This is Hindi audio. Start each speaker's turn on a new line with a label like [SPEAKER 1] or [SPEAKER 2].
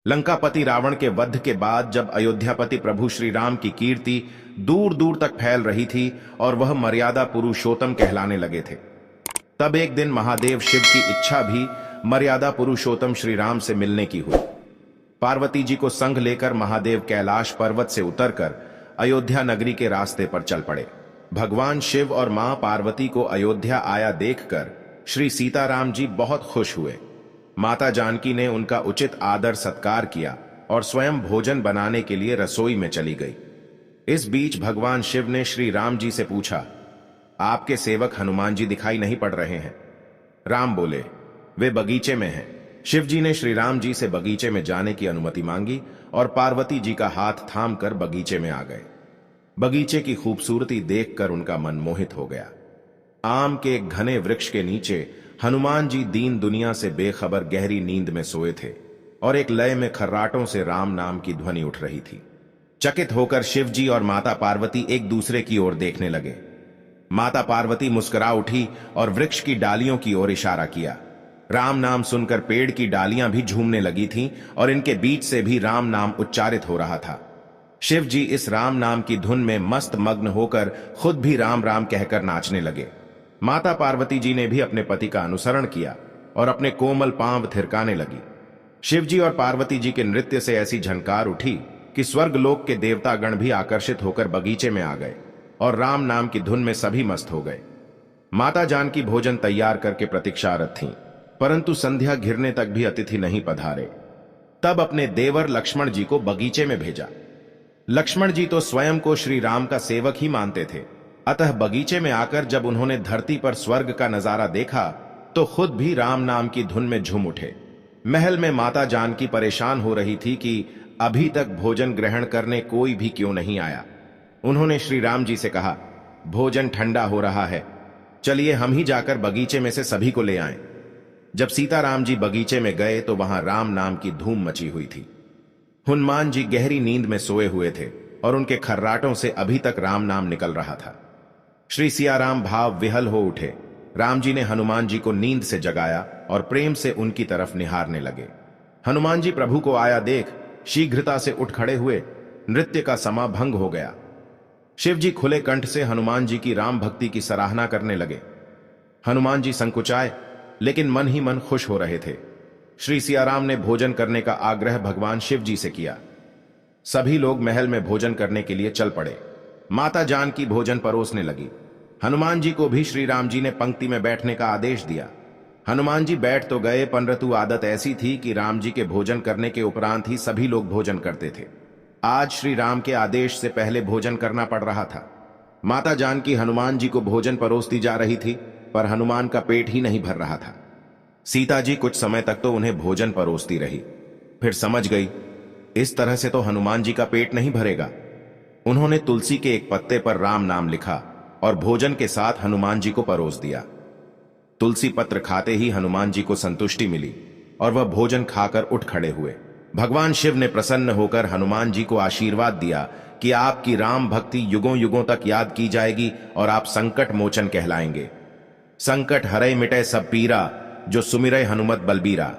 [SPEAKER 1] लंकापति रावण के वध के बाद जब अयोध्यापति प्रभु श्री राम की कीर्ति दूर दूर तक फैल रही थी और वह मर्यादा पुरुषोत्तम कहलाने लगे थे, तब एक दिन महादेव शिव की इच्छा भी मर्यादा पुरुषोत्तम श्री राम से मिलने की हुई। पार्वती जी को संग लेकर महादेव कैलाश पर्वत से उतरकर अयोध्या नगरी के रास्ते पर चल पड़े। भगवान शिव और मां पार्वती को अयोध्या आया देखकर श्री सीताराम जी बहुत खुश हुए। माता जानकी ने उनका उचित आदर सत्कार किया और स्वयं भोजन बनाने के लिए रसोई में चली गई। इस बीच भगवान शिव ने श्री राम जी से पूछा, आपके सेवक हनुमान जी दिखाई नहीं पड़ रहे हैं? राम बोले, वे बगीचे में हैं। शिव जी ने श्री राम जी से बगीचे में जाने की अनुमति मांगी और पार्वती जी का हाथ थामकर बगीचे में आ गए। बगीचे की खूबसूरती देखकर उनका मन मोहित हो गया। आम के एक घने वृक्ष के नीचे हनुमान जी दीन दुनिया से बेखबर गहरी नींद में सोए थे और एक लय में खर्राटों से राम नाम की ध्वनि उठ रही थी। चकित होकर शिव जी और माता पार्वती एक दूसरे की ओर देखने लगे। माता पार्वती मुस्कुरा उठी और वृक्ष की डालियों की ओर इशारा किया। राम नाम सुनकर पेड़ की डालियां भी झूमने लगी थीं और इनके बीच से भी राम नाम उच्चारित हो रहा था। शिव जी इस राम नाम की धुन में मस्त मग्न होकर खुद भी राम राम कहकर नाचने लगे। माता पार्वती जी ने भी अपने पति का अनुसरण किया और अपने कोमल पांव थिरकाने लगी। शिव जी और पार्वती जी के नृत्य से ऐसी झनकार उठी कि स्वर्गलोक के देवतागण भी आकर्षित होकर बगीचे में आ गए और राम नाम की धुन में सभी मस्त हो गए। माता जानकी भोजन तैयार करके प्रतीक्षारत थीं, परंतु संध्या घिरने तक भी अतिथि नहीं पधारे। तब अपने देवर लक्ष्मण जी को बगीचे में भेजा। लक्ष्मण जी तो स्वयं को श्री राम का सेवक ही मानते थे, अतः बगीचे में आकर जब उन्होंने धरती पर स्वर्ग का नजारा देखा तो खुद भी राम नाम की धुन में झूम उठे। महल में माता जानकी परेशान हो रही थी कि अभी तक भोजन ग्रहण करने कोई भी क्यों नहीं आया। उन्होंने श्री राम जी से कहा, भोजन ठंडा हो रहा है, चलिए हम ही जाकर बगीचे में से सभी को ले आएं। जब सीताराम जी बगीचे में गए तो वहां राम नाम की धूम मची हुई थी। हनुमान जी गहरी नींद में सोए हुए थे और उनके खर्राटों से अभी तक राम नाम निकल रहा था। श्री सियाराम भाव विहल हो उठे। राम जी ने हनुमान जी को नींद से जगाया और प्रेम से उनकी तरफ निहारने लगे। हनुमान जी प्रभु को आया देख शीघ्रता से उठ खड़े हुए। नृत्य का समा भंग हो गया। शिव जी खुले कंठ से हनुमान जी की राम भक्ति की सराहना करने लगे। हनुमान जी संकुचाए लेकिन मन ही मन खुश हो रहे थे। श्री सियाराम ने भोजन करने का आग्रह भगवान शिव जी से किया। सभी लोग महल में भोजन करने के लिए चल पड़े। माता जानकी भोजन परोसने लगी। हनुमान जी को भी श्री राम जी ने पंक्ति में बैठने का आदेश दिया। हनुमान जी बैठ तो गए, परंतु आदत ऐसी थी कि राम जी के भोजन करने के उपरांत ही सभी लोग भोजन करते थे। आज श्री राम के आदेश से पहले भोजन करना पड़ रहा था। माता जानकी हनुमान जी को भोजन परोसती जा रही थी, पर हनुमान का पेट ही नहीं भर रहा था। सीता जी कुछ समय तक तो उन्हें भोजन परोसती रही, फिर समझ गई इस तरह से तो हनुमान जी का पेट नहीं भरेगा। उन्होंने तुलसी के एक पत्ते पर राम नाम लिखा और भोजन के साथ हनुमान जी को परोस दिया। तुलसी पत्र खाते ही हनुमान जी को संतुष्टि मिली और वह भोजन खाकर उठ खड़े हुए। भगवान शिव ने प्रसन्न होकर हनुमान जी को आशीर्वाद दिया कि आपकी राम भक्ति युगों युगों तक याद की जाएगी और आप संकट मोचन कहलाएंगे। संकट हरै मिटै सब पीरा, जो सुमिरै हनुमत बलबीरा।